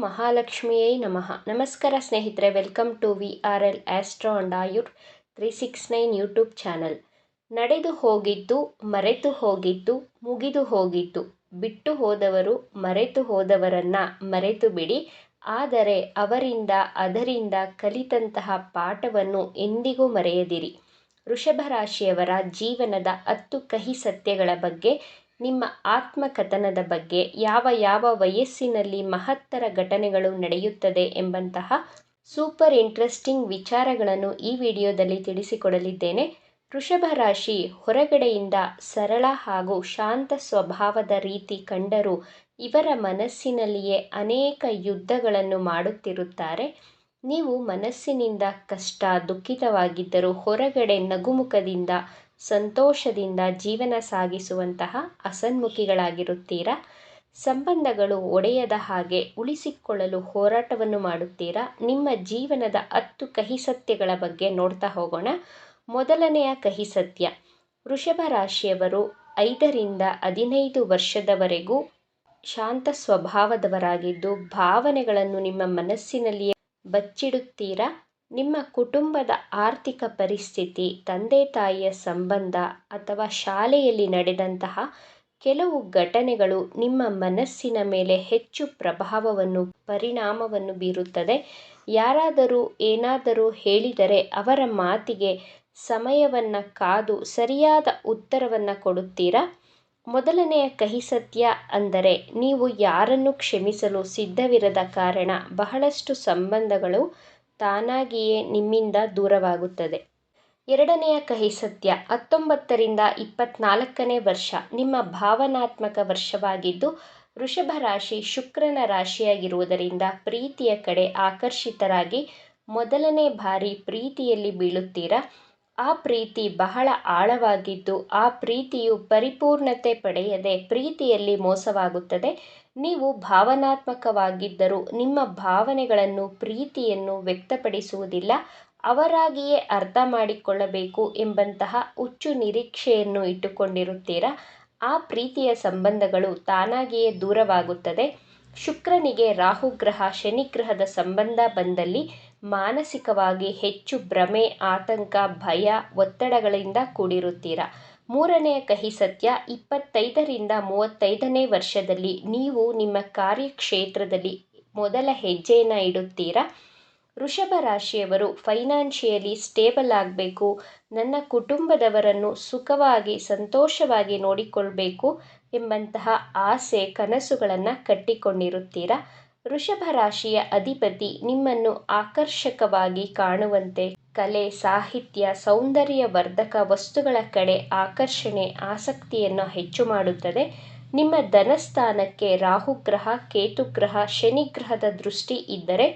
ಮಹಾಲಕ್ಷ್ಮಿಯೇ ನಮಃ. ನಮಸ್ಕಾರ ಸ್ನೇಹಿತರೆ, welcome to VRL Astro and Ayur 369 YouTube channel. ನಡೆದು ಹೋಗಿದ್ದು, ಮರೆತು ಹೋಗಿದ್ದು, ಮುಗಿದು ಹೋಗಿದ್ದು, ಬಿಟ್ಟು ಹೋದವರು, ಮರೆತು ಹೋದವರನ್ನ ಮರೆತು ಬಿಡಿ. ಆದರೆ ಅವರಿಂದ ಅದರಿಂದ ಕಲಿತಂತಹ ಪಾಠವನ್ನು ಎಂದಿಗೂ ಮರೆಯದಿರಿ. ವೃಷಭ ರಾಶಿಯವರ ಜೀವನದ 10 ಕಹಿ ಸತ್ಯಗಳ ಬಗ್ಗೆ, ನಿಮ್ಮ ಆತ್ಮಕಥನದ ಬಗ್ಗೆ, ಯಾವ ವಯಸ್ಸಿನಲ್ಲಿ ಮಹತ್ತರ ಘಟನೆಗಳು ನಡೆಯುತ್ತದೆ ಎಂಬಂತಹ ಸೂಪರ್ ಇಂಟ್ರೆಸ್ಟಿಂಗ್ ವಿಚಾರಗಳನ್ನು ಈ ವಿಡಿಯೋದಲ್ಲಿ ತಿಳಿಸಿಕೊಡಲಿದ್ದೇನೆ. ವೃಷಭ ರಾಶಿ ಹೊರಗಡೆಯಿಂದ ಸರಳ ಹಾಗೂ ಶಾಂತ ಸ್ವಭಾವದ ರೀತಿ ಕಂಡರೂ ಇವರ ಮನಸ್ಸಿನಲ್ಲಿಯೇ ಅನೇಕ ಯುದ್ಧಗಳನ್ನು ಮಾಡುತ್ತಿರುತ್ತಾರೆ. ನೀವು ಮನಸ್ಸಿನಿಂದ ಕಷ್ಟ ದುಃಖಿತವಾಗಿದ್ದರೂ ಹೊರಗಡೆ ನಗುಮುಖದಿಂದ ಸಂತೋಷದಿಂದ ಜೀವನ ಸಾಗಿಸುವಂತಹ ಹಸನ್ಮುಖಿಗಳಾಗಿರುತ್ತೀರಾ. ಸಂಬಂಧಗಳು ಒಡೆಯದ ಹಾಗೆ ಉಳಿಸಿಕೊಳ್ಳಲು ಹೋರಾಟವನ್ನು ಮಾಡುತ್ತೀರಾ. ನಿಮ್ಮ ಜೀವನದ 10 ಕಹಿ ಸತ್ಯಗಳ ಬಗ್ಗೆ ನೋಡ್ತಾ ಹೋಗೋಣ. ಮೊದಲನೆಯ ಕಹಿ ಸತ್ಯ, ವೃಷಭ ರಾಶಿಯವರು 5 ರಿಂದ 15 ವರ್ಷದವರೆಗೂ ಶಾಂತ ಸ್ವಭಾವದವರಾಗಿದ್ದು ಭಾವನೆಗಳನ್ನು ನಿಮ್ಮ ಮನಸ್ಸಿನಲ್ಲಿಯೇ ಬಚ್ಚಿಡುತ್ತೀರಾ. ನಿಮ್ಮ ಕುಟುಂಬದ ಆರ್ಥಿಕ ಪರಿಸ್ಥಿತಿ, ತಂದೆ ತಾಯಿಯ ಸಂಬಂಧ ಅಥವಾ ಶಾಲೆಯಲ್ಲಿ ನಡೆದಂತಹ ಕೆಲವು ಘಟನೆಗಳು ನಿಮ್ಮ ಮನಸ್ಸಿನ ಮೇಲೆ ಹೆಚ್ಚು ಪರಿಣಾಮವನ್ನು ಬೀರುತ್ತದೆ. ಯಾರಾದರೂ ಏನಾದರೂ ಹೇಳಿದರೆ ಅವರ ಮಾತಿಗೆ ಸಮಯವನ್ನು ಕಾದು ಸರಿಯಾದ ಉತ್ತರವನ್ನು ಕೊಡುತ್ತೀರಾ. ಮೊದಲನೆಯ ಕಹಿ ಸತ್ಯ ಅಂದರೆ ನೀವು ಯಾರನ್ನು ಕ್ಷಮಿಸಲು ಸಿದ್ಧವಿರದ ಕಾರಣ ಬಹಳಷ್ಟು ಸಂಬಂಧಗಳು ತಾನಾಗಿಯೇ ನಿಮ್ಮಿಂದ ದೂರವಾಗುತ್ತದೆ. ಎರಡನೆಯ ಕಹಿ ಸತ್ಯ, 19 ರಿಂದ 24ನೇ ವರ್ಷ ನಿಮ್ಮ ಭಾವನಾತ್ಮಕ ವರ್ಷವಾಗಿದ್ದು ವೃಷಭ ರಾಶಿ ಶುಕ್ರನ ರಾಶಿಯಾಗಿರುವುದರಿಂದ ಪ್ರೀತಿಯ ಕಡೆ ಆಕರ್ಷಿತರಾಗಿ ಮೊದಲನೇ ಬಾರಿ ಪ್ರೀತಿಯಲ್ಲಿ ಬೀಳುತ್ತೀರಾ. ಆ ಪ್ರೀತಿ ಬಹಳ ಆಳವಾಗಿದ್ದು ಆ ಪ್ರೀತಿಯು ಪರಿಪೂರ್ಣತೆ ಪಡೆಯದೆ ಪ್ರೀತಿಯಲ್ಲಿ ಮೋಸವಾಗುತ್ತದೆ. ನೀವು ಭಾವನಾತ್ಮಕವಾಗಿದ್ದರೂ ನಿಮ್ಮ ಭಾವನೆಗಳನ್ನು ಪ್ರೀತಿಯನ್ನು ವ್ಯಕ್ತಪಡಿಸುವುದಿಲ್ಲ. ಅವರಾಗಿಯೇ ಅರ್ಥ ಮಾಡಿಕೊಳ್ಳಬೇಕು ಎಂಬಂತಹ ಹುಚ್ಚು ನಿರೀಕ್ಷೆಯನ್ನು ಇಟ್ಟುಕೊಂಡಿರುತ್ತೀರಾ. ಆ ಪ್ರೀತಿಯ ಸಂಬಂಧಗಳು ತಾನಾಗಿಯೇ ದೂರವಾಗುತ್ತದೆ. ಶುಕ್ರನಿಗೆ ರಾಹುಗ್ರಹ ಶನಿಗ್ರಹದ ಸಂಬಂಧ ಬಂದಲ್ಲಿ ಮಾನಸಿಕವಾಗಿ ಹೆಚ್ಚು ಭ್ರಮೆ, ಆತಂಕ, ಭಯ, ಒತ್ತಡಗಳಿಂದ ಕೂಡಿರುತ್ತೀರಾ. ಮೂರನೆಯ ಕಹಿ ಸತ್ಯ, 25 ರಿಂದ 35ನೇ ವರ್ಷದಲ್ಲಿ ನೀವು ನಿಮ್ಮ ಕಾರ್ಯಕ್ಷೇತ್ರದಲ್ಲಿ ಮೊದಲ ಹೆಜ್ಜೆಯನ್ನು ಇಡುತ್ತೀರಾ. ವೃಷಭ ರಾಶಿಯವರು ಫೈನಾನ್ಷಿಯಲಿ ಸ್ಟೇಬಲ್ ಆಗಬೇಕು, ನನ್ನ ಕುಟುಂಬದವರನ್ನು ಸುಖವಾಗಿ ಸಂತೋಷವಾಗಿ ನೋಡಿಕೊಳ್ಬೇಕು ಎಂಬಂತಹ ಆಸೆ ಕನಸುಗಳನ್ನು ಕಟ್ಟಿಕೊಂಡಿರುತ್ತೀರಾ. ವೃಷಭ ರಾಶಿಯ ಅಧಿಪತಿ ನಿಮ್ಮನ್ನು ಆಕರ್ಷಕವಾಗಿ ಕಾಣುವಂತೆ ಕಲೆ, ಸಾಹಿತ್ಯ, ಸೌಂದರ್ಯವರ್ಧಕ ವಸ್ತುಗಳ ಕಡೆ ಆಕರ್ಷಣೆ, ಆಸಕ್ತಿಯನ್ನು ಹೆಚ್ಚು ಮಾಡುತ್ತದೆ. ನಿಮ್ಮ ಧನಸ್ಥಾನಕ್ಕೆ ರಾಹುಗ್ರಹ, ಕೇತುಗ್ರಹ, ಶನಿಗ್ರಹದ ದೃಷ್ಟಿ ಇದ್ದರೆ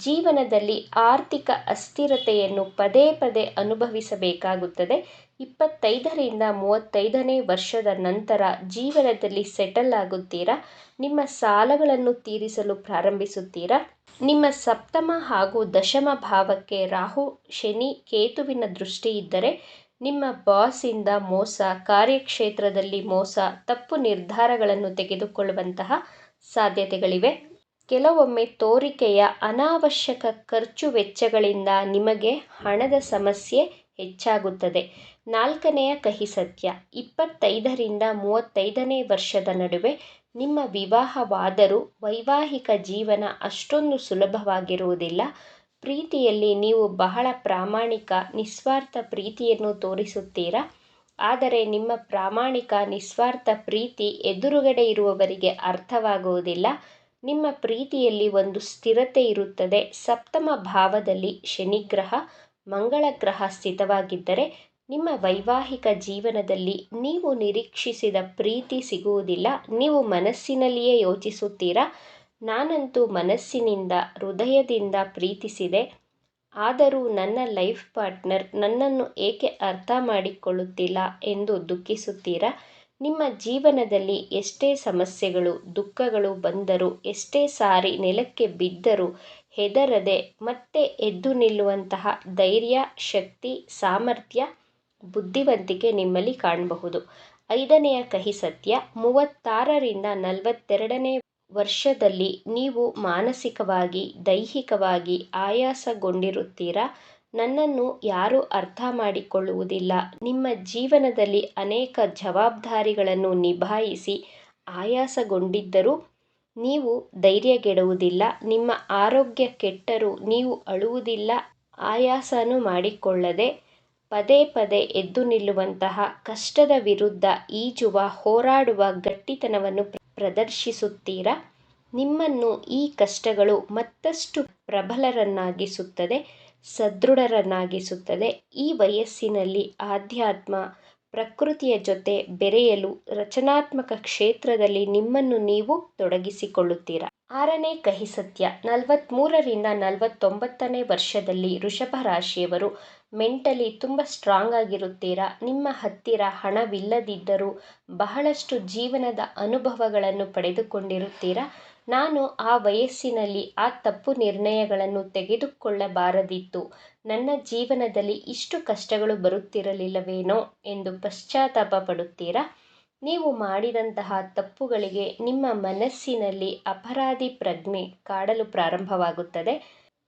ಜೀವನದಲ್ಲಿ ಆರ್ಥಿಕ ಅಸ್ಥಿರತೆಯನ್ನು ಪದೇ ಅನುಭವಿಸಬೇಕಾಗುತ್ತದೆ. 25 ರಿಂದ 35ನೇ ವರ್ಷದ ನಂತರ ಜೀವನದಲ್ಲಿ ಸೆಟಲ್ ಆಗುತ್ತೀರಾ. ನಿಮ್ಮ ಸಾಲಗಳನ್ನು ತೀರಿಸಲು ಪ್ರಾರಂಭಿಸುತ್ತೀರಾ. ನಿಮ್ಮ ಸಪ್ತಮ ಹಾಗೂ ದಶಮ ಭಾವಕ್ಕೆ ರಾಹು, ಶನಿ, ಕೇತುವಿನ ದೃಷ್ಟಿ ಇದ್ದರೆ ನಿಮ್ಮ ಬಾಸಿಂದ ಮೋಸ, ಕಾರ್ಯಕ್ಷೇತ್ರದಲ್ಲಿ ಮೋಸ, ತಪ್ಪು ನಿರ್ಧಾರಗಳನ್ನು ತೆಗೆದುಕೊಳ್ಳುವಂತಹ ಸಾಧ್ಯತೆಗಳಿವೆ. ಕೆಲವೊಮ್ಮೆ ತೋರಿಕೆಯ ಅನಾವಶ್ಯಕ ಖರ್ಚು ವೆಚ್ಚಗಳಿಂದ ನಿಮಗೆ ಹಣದ ಸಮಸ್ಯೆ ಹೆಚ್ಚಾಗುತ್ತದೆ. ನಾಲ್ಕನೆಯ ಕಹಿ ಸತ್ಯ, 25 ರಿಂದ 35ನೇ ವರ್ಷದ ನಡುವೆ ನಿಮ್ಮ ವಿವಾಹವಾದರೂ ವೈವಾಹಿಕ ಜೀವನ ಅಷ್ಟೊಂದು ಸುಲಭವಾಗಿರುವುದಿಲ್ಲ. ಪ್ರೀತಿಯಲ್ಲಿ ನೀವು ಬಹಳ ಪ್ರಾಮಾಣಿಕ, ನಿಸ್ವಾರ್ಥ ಪ್ರೀತಿಯನ್ನು ತೋರಿಸುತ್ತೀರಾ. ಆದರೆ ನಿಮ್ಮ ಪ್ರಾಮಾಣಿಕ, ನಿಸ್ವಾರ್ಥ ಪ್ರೀತಿ ಎದುರುಗಡೆ ಇರುವವರಿಗೆ ಅರ್ಥವಾಗುವುದಿಲ್ಲ. ನಿಮ್ಮ ಪ್ರೀತಿಯಲ್ಲಿ ಒಂದು ಸ್ಥಿರತೆ ಇರುತ್ತದೆ. ಸಪ್ತಮ ಭಾವದಲ್ಲಿ ಶನಿಗ್ರಹ, ಮಂಗಳ ಗ್ರಹ ಸ್ಥಿತವಾಗಿದ್ದರೆ ನಿಮ್ಮ ವೈವಾಹಿಕ ಜೀವನದಲ್ಲಿ ನೀವು ನಿರೀಕ್ಷಿಸಿದ ಪ್ರೀತಿ ಸಿಗುವುದಿಲ್ಲ. ನೀವು ಮನಸ್ಸಿನಲ್ಲಿಯೇ ಯೋಚಿಸುತ್ತೀರಾ, ನಾನಂತೂ ಮನಸ್ಸಿನಿಂದ ಹೃದಯದಿಂದ ಪ್ರೀತಿಸಿದೆ, ಆದರೂ ನನ್ನ ಲೈಫ್ ಪಾರ್ಟ್ನರ್ ನನ್ನನ್ನು ಏಕೆ ಅರ್ಥ ಮಾಡಿಕೊಳ್ಳುತ್ತಿಲ್ಲ ಎಂದು ದುಃಖಿಸುತ್ತೀರಾ. ನಿಮ್ಮ ಜೀವನದಲ್ಲಿ ಎಷ್ಟೇ ಸಮಸ್ಯೆಗಳು, ದುಃಖಗಳು ಬಂದರೂ, ಎಷ್ಟೇ ಸಾರಿ ನೆಲಕ್ಕೆ ಬಿದ್ದರೂ ಹೆದರದೆ ಮತ್ತೆ ಎದ್ದು ನಿಲ್ಲುವಂತಹ ಧೈರ್ಯ, ಶಕ್ತಿ, ಸಾಮರ್ಥ್ಯ, ಬುದ್ಧಿವಂತಿಕೆ ನಿಮ್ಮಲ್ಲಿ ಕಾಣಬಹುದು. 5ನೆಯ ಕಹಿ ಸತ್ಯ, 36 ರಿಂದ 42ನೇ ವರ್ಷದಲ್ಲಿ ನೀವು ಮಾನಸಿಕವಾಗಿ ದೈಹಿಕವಾಗಿ ಆಯಾಸಗೊಂಡಿರುತ್ತೀರಾ. ನನ್ನನ್ನು ಯಾರೂ ಅರ್ಥ ಮಾಡಿಕೊಳ್ಳುವುದಿಲ್ಲ. ನಿಮ್ಮ ಜೀವನದಲ್ಲಿ ಅನೇಕ ಜವಾಬ್ದಾರಿಗಳನ್ನು ನಿಭಾಯಿಸಿ ಆಯಾಸಗೊಂಡಿದ್ದರೂ ನೀವು ಧೈರ್ಯಗೆಡುವುದಿಲ್ಲ. ನಿಮ್ಮ ಆರೋಗ್ಯ ಕೆಟ್ಟರೂ ನೀವು ಅಳುವುದಿಲ್ಲ. ಆಯಾಸನೂ ಮಾಡಿಕೊಳ್ಳದೆ ಪದೇ ಪದೇ ಎದ್ದು ನಿಲ್ಲುವಂತಹ, ಕಷ್ಟದ ವಿರುದ್ಧ ಈಜುವ ಹೋರಾಡುವ ಗಟ್ಟಿತನವನ್ನು ಪ್ರದರ್ಶಿಸುತ್ತೀರಾ. ನಿಮ್ಮನ್ನು ಈ ಕಷ್ಟಗಳು ಮತ್ತಷ್ಟು ಪ್ರಬಲರನ್ನಾಗಿಸುತ್ತದೆ, ಸದೃಢರನ್ನಾಗಿಸುತ್ತದೆ. ಈ ವಯಸ್ಸಿನಲ್ಲಿ ಆಧ್ಯಾತ್ಮ, ಪ್ರಕೃತಿಯ ಜೊತೆ ಬೆರೆಯಲು ರಚನಾತ್ಮಕ ಕ್ಷೇತ್ರದಲ್ಲಿ ನಿಮ್ಮನ್ನು ನೀವು ತೊಡಗಿಸಿಕೊಳ್ಳುತ್ತೀರಾ. 6ನೇ ಕಹಿ ಸತ್ಯ. 43ರಿಂದ 49ನೇ ವರ್ಷದಲ್ಲಿ ವೃಷಭ ರಾಶಿಯವರು ಮೆಂಟಲಿ ತುಂಬ ಸ್ಟ್ರಾಂಗ್ ಆಗಿರುತ್ತೀರಾ. ನಿಮ್ಮ ಹತ್ತಿರ ಹಣವಿಲ್ಲದಿದ್ದರೂ ಬಹಳಷ್ಟು ಜೀವನದ ಅನುಭವಗಳನ್ನು ಪಡೆದುಕೊಂಡಿರುತ್ತೀರಾ. ನಾನು ಆ ವಯಸ್ಸಿನಲ್ಲಿ ಆ ತಪ್ಪು ನಿರ್ಣಯಗಳನ್ನು ತೆಗೆದುಕೊಳ್ಳಬಾರದಿತ್ತು, ನನ್ನ ಜೀವನದಲ್ಲಿ ಇಷ್ಟು ಕಷ್ಟಗಳು ಬರುತ್ತಿರಲಿಲ್ಲವೇನೋ ಎಂದು ಪಶ್ಚಾತ್ತಾಪ ಪಡುತ್ತೀರಾ. ನೀವು ಮಾಡಿದಂತಹ ತಪ್ಪುಗಳಿಗೆ ನಿಮ್ಮ ಮನಸ್ಸಿನಲ್ಲಿ ಅಪರಾಧಿ ಪ್ರಜ್ಞೆ ಕಾಡಲು ಪ್ರಾರಂಭವಾಗುತ್ತದೆ.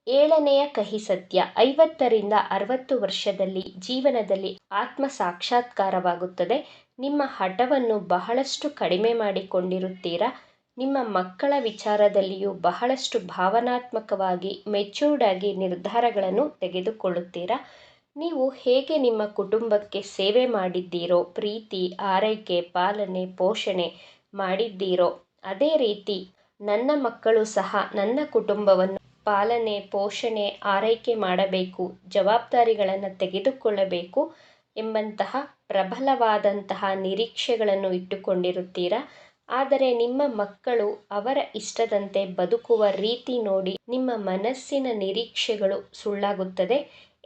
7ನೆಯ ಕಹಿ ಸತ್ಯ. 50ರಿಂದ 60 ವರ್ಷದಲ್ಲಿ ಜೀವನದಲ್ಲಿ ಆತ್ಮ ಸಾಕ್ಷಾತ್ಕಾರವಾಗುತ್ತದೆ. ನಿಮ್ಮ ಹಠವನ್ನು ಬಹಳಷ್ಟು ಕಡಿಮೆ ಮಾಡಿಕೊಂಡಿರುತ್ತೀರಾ. ನಿಮ್ಮ ಮಕ್ಕಳ ವಿಚಾರದಲ್ಲಿಯೂ ಬಹಳಷ್ಟು ಭಾವನಾತ್ಮಕವಾಗಿ ಮೆಚ್ಯೂರ್ಡ್ ಆಗಿ ನಿರ್ಧಾರಗಳನ್ನು ತೆಗೆದುಕೊಳ್ಳುತ್ತೀರಾ. ನೀವು ಹೇಗೆ ನಿಮ್ಮ ಕುಟುಂಬಕ್ಕೆ ಸೇವೆ ಮಾಡಿದ್ದೀರೋ, ಪ್ರೀತಿ, ಆರೈಕೆ, ಪಾಲನೆ, ಪೋಷಣೆ ಮಾಡಿದ್ದೀರೋ, ಅದೇ ರೀತಿ ನನ್ನ ಮಕ್ಕಳು ಸಹ ನನ್ನ ಕುಟುಂಬವನ್ನು ಪಾಲನೆ, ಪೋಷಣೆ, ಆರೈಕೆ ಮಾಡಬೇಕು, ಜವಾಬ್ದಾರಿಗಳನ್ನು ತೆಗೆದುಕೊಳ್ಳಬೇಕು ಎಂಬಂತಹ ಪ್ರಬಲವಾದಂತಹ ನಿರೀಕ್ಷೆಗಳನ್ನು ಇಟ್ಟುಕೊಂಡಿರುತ್ತೀರಾ. ಆದರೆ ನಿಮ್ಮ ಮಕ್ಕಳು ಅವರ ಇಷ್ಟದಂತೆ ಬದುಕುವ ರೀತಿ ನೋಡಿ ನಿಮ್ಮ ಮನಸ್ಸಿನ ನಿರೀಕ್ಷೆಗಳು ಸುಳ್ಳಾಗುತ್ತದೆ.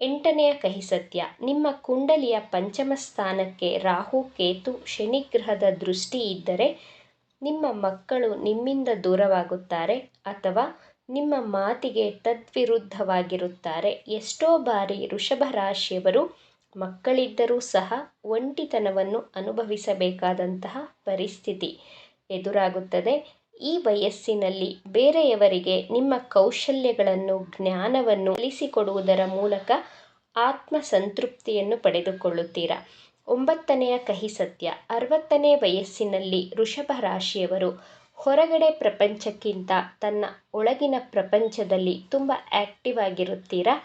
8ನೆಯ ಕಹಿ ಸತ್ಯ. ನಿಮ್ಮ ಕುಂಡಲಿಯ ಪಂಚಮ ಸ್ಥಾನಕ್ಕೆ ರಾಹು, ಕೇತು, ಶನಿಗ್ರಹದ ದೃಷ್ಟಿ ಇದ್ದರೆ ನಿಮ್ಮ ಮಕ್ಕಳು ನಿಮ್ಮಿಂದ ದೂರವಾಗುತ್ತಾರೆ ಅಥವಾ ನಿಮ್ಮ ಮಾತಿಗೆ ತದ್ವಿರುದ್ಧವಾಗಿರುತ್ತಾರೆ. ಎಷ್ಟೋ ಬಾರಿ ವೃಷಭ ರಾಶಿಯವರು ಮಕ್ಕಳಿದ್ದರೂ ಸಹ ಒಂಟಿತನವನ್ನು ಅನುಭವಿಸಬೇಕಾದಂತಹ ಪರಿಸ್ಥಿತಿ ಎದುರಾಗುತ್ತದೆ. ಈ ವಯಸ್ಸಿನಲ್ಲಿ ಬೇರೆಯವರಿಗೆ ನಿಮ್ಮ ಕೌಶಲ್ಯಗಳನ್ನು, ಜ್ಞಾನವನ್ನು ಕಲಿಸಿಕೊಡುವುದರ ಮೂಲಕ ಆತ್ಮ ಸಂತೃಪ್ತಿಯನ್ನು ಪಡೆದುಕೊಳ್ಳುತ್ತೀರಾ. 9ನೆಯ ಕಹಿ ಸತ್ಯ. 60ನೇ ವಯಸ್ಸಿನಲ್ಲಿ ವೃಷಭ ರಾಶಿಯವರು ಹೊರಗಡೆ ಪ್ರಪಂಚಕ್ಕಿಂತ ತನ್ನ ಒಳಗಿನ ಪ್ರಪಂಚದಲ್ಲಿ ತುಂಬ ಆ್ಯಕ್ಟಿವ್ ಆಗಿರುತ್ತೀರಾ.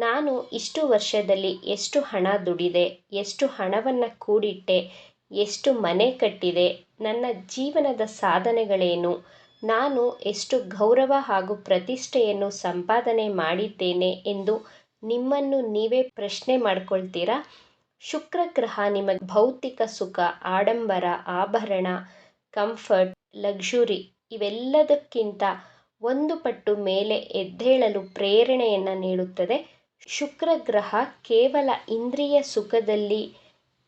ನಾನು ಇಷ್ಟು ವರ್ಷದಲ್ಲಿ ಎಷ್ಟು ಹಣ ದುಡಿದೆ, ಎಷ್ಟು ಹಣವನ್ನು ಕೂಡಿಟ್ಟೆ, ಎಷ್ಟು ಮನೆ ಕಟ್ಟಿದೆ, ನನ್ನ ಜೀವನದ ಸಾಧನೆಗಳೇನು, ನಾನು ಎಷ್ಟು ಗೌರವ ಹಾಗೂ ಪ್ರತಿಷ್ಠೆಯನ್ನು ಸಂಪಾದನೆ ಮಾಡಿದ್ದೇನೆ ಎಂದು ನಿಮ್ಮನ್ನು ನೀವೇ ಪ್ರಶ್ನೆ ಮಾಡ್ಕೊಳ್ತೀರಾ. ಶುಕ್ರ ಗ್ರಹ ನಿಮಗೆ ಭೌತಿಕ ಸುಖ, ಆಡಂಬರ, ಆಭರಣ, ಕಂಫರ್ಟ್, ಲಕ್ಸುರಿ ಇವೆಲ್ಲದಕ್ಕಿಂತ ಒಂದು ಪಟ್ಟು ಮೇಲೆ ಎದ್ದೇಳಲು ಪ್ರೇರಣೆಯನ್ನು ನೀಡುತ್ತದೆ. ಶುಕ್ರ ಗ್ರಹ ಕೇವಲ ಇಂದ್ರಿಯ ಸುಖದಲ್ಲಿ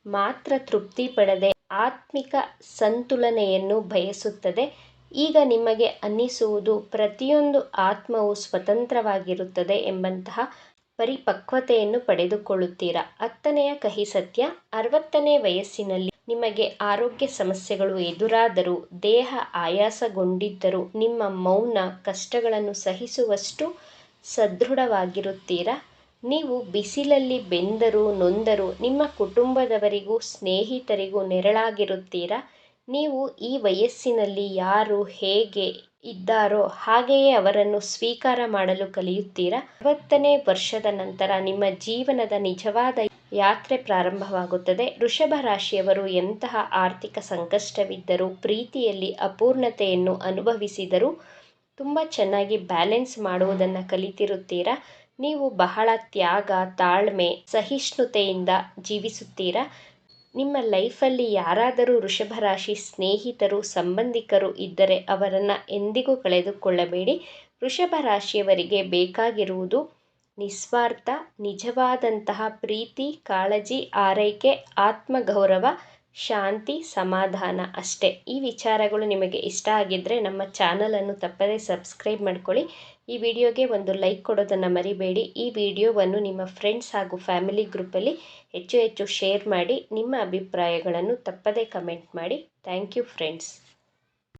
ಮಾತ್ರ ತೃಪ್ತಿ ಪಡದೆ ಆತ್ಮಿಕ ಸಂತುಲನೆಯನ್ನು ಬಯಸುತ್ತದೆ. ಈಗ ನಿಮಗೆ ಅನ್ನಿಸುವುದು ಪ್ರತಿಯೊಂದು ಆತ್ಮವು ಸ್ವತಂತ್ರವಾಗಿರುತ್ತದೆ ಎಂಬಂತಹ ಪರಿಪಕ್ವತೆಯನ್ನು ಪಡೆದುಕೊಳ್ಳುತ್ತೀರಾ. 10ನೆಯ ಕಹಿ ಸತ್ಯ. 60ನೇ ವಯಸ್ಸಿನಲ್ಲಿ ನಿಮಗೆ ಆರೋಗ್ಯ ಸಮಸ್ಯೆಗಳು ಎದುರಾದರೂ, ದೇಹ ಆಯಾಸಗೊಂಡಿದ್ದರೂ ನಿಮ್ಮ ಮೌನ ಕಷ್ಟಗಳನ್ನು ಸಹಿಸುವಷ್ಟು ಸದೃಢವಾಗಿರುತ್ತೀರಾ. ನೀವು ಬಿಸಿಲಲ್ಲಿ ಬೆಂದರೂ ನೊಂದರೂ ನಿಮ್ಮ ಕುಟುಂಬದವರಿಗೂ ಸ್ನೇಹಿತರಿಗೂ ನೆರಳಾಗಿರುತ್ತೀರಾ. ನೀವು ಈ ವಯಸ್ಸಿನಲ್ಲಿ ಯಾರು ಹೇಗೆ ಇದ್ದಾರೋ ಹಾಗೆಯೇ ಅವರನ್ನು ಸ್ವೀಕಾರ ಮಾಡಲು ಕಲಿಯುತ್ತೀರಾ. 60ನೇ ವರ್ಷದ ನಂತರ ನಿಮ್ಮ ಜೀವನದ ನಿಜವಾದ ಯಾತ್ರೆ ಪ್ರಾರಂಭವಾಗುತ್ತದೆ. ವೃಷಭ ರಾಶಿಯವರು ಎಂತಹ ಆರ್ಥಿಕ ಸಂಕಷ್ಟವಿದ್ದರೂ, ಪ್ರೀತಿಯಲ್ಲಿ ಅಪೂರ್ಣತೆಯನ್ನು ಅನುಭವಿಸಿದರೂ ತುಂಬ ಚೆನ್ನಾಗಿ ಬ್ಯಾಲೆನ್ಸ್ ಮಾಡುವುದನ್ನು ಕಲಿತಿರುತ್ತೀರಾ. ನೀವು ಬಹಳ ತ್ಯಾಗ, ತಾಳ್ಮೆ, ಸಹಿಷ್ಣುತೆಯಿಂದ ಜೀವಿಸುತ್ತೀರಾ. ನಿಮ್ಮ ಲೈಫಲ್ಲಿ ಯಾರಾದರೂ ವೃಷಭ ರಾಶಿ ಸ್ನೇಹಿತರು, ಸಂಬಂಧಿಕರು ಇದ್ದರೆ ಅವರನ್ನು ಎಂದಿಗೂ ಕಳೆದುಕೊಳ್ಳಬೇಡಿ. ವೃಷಭ ರಾಶಿಯವರಿಗೆ ಬೇಕಾಗಿರುವುದು ನಿಸ್ವಾರ್ಥ, ನಿಜವಾದಂತಹ ಪ್ರೀತಿ, ಕಾಳಜಿ, ಆರೈಕೆ, ಆತ್ಮಗೌರವ, ಶಾಂತಿ, ಸಮಾಧಾನ ಅಷ್ಟೇ. ಈ ವಿಚಾರಗಳು ನಿಮಗೆ ಇಷ್ಟ ಆಗಿದ್ದರೆ ನಮ್ಮ ಚಾನಲನ್ನು ತಪ್ಪದೇ ಸಬ್ಸ್ಕ್ರೈಬ್ ಮಾಡ್ಕೊಳ್ಳಿ. ಈ ವಿಡಿಯೋಗೆ ಒಂದು ಲೈಕ್ ಕೊಡೋದನ್ನು ಮರಿಬೇಡಿ. ಈ ವಿಡಿಯೋವನ್ನು ನಿಮ್ಮ ಫ್ರೆಂಡ್ಸ್ ಹಾಗೂ ಫ್ಯಾಮಿಲಿ ಗ್ರೂಪಲ್ಲಿ ಹೆಚ್ಚು ಹೆಚ್ಚು ಶೇರ್ ಮಾಡಿ. ನಿಮ್ಮ ಅಭಿಪ್ರಾಯಗಳನ್ನು ತಪ್ಪದೇ ಕಮೆಂಟ್ ಮಾಡಿ. Thank you friends.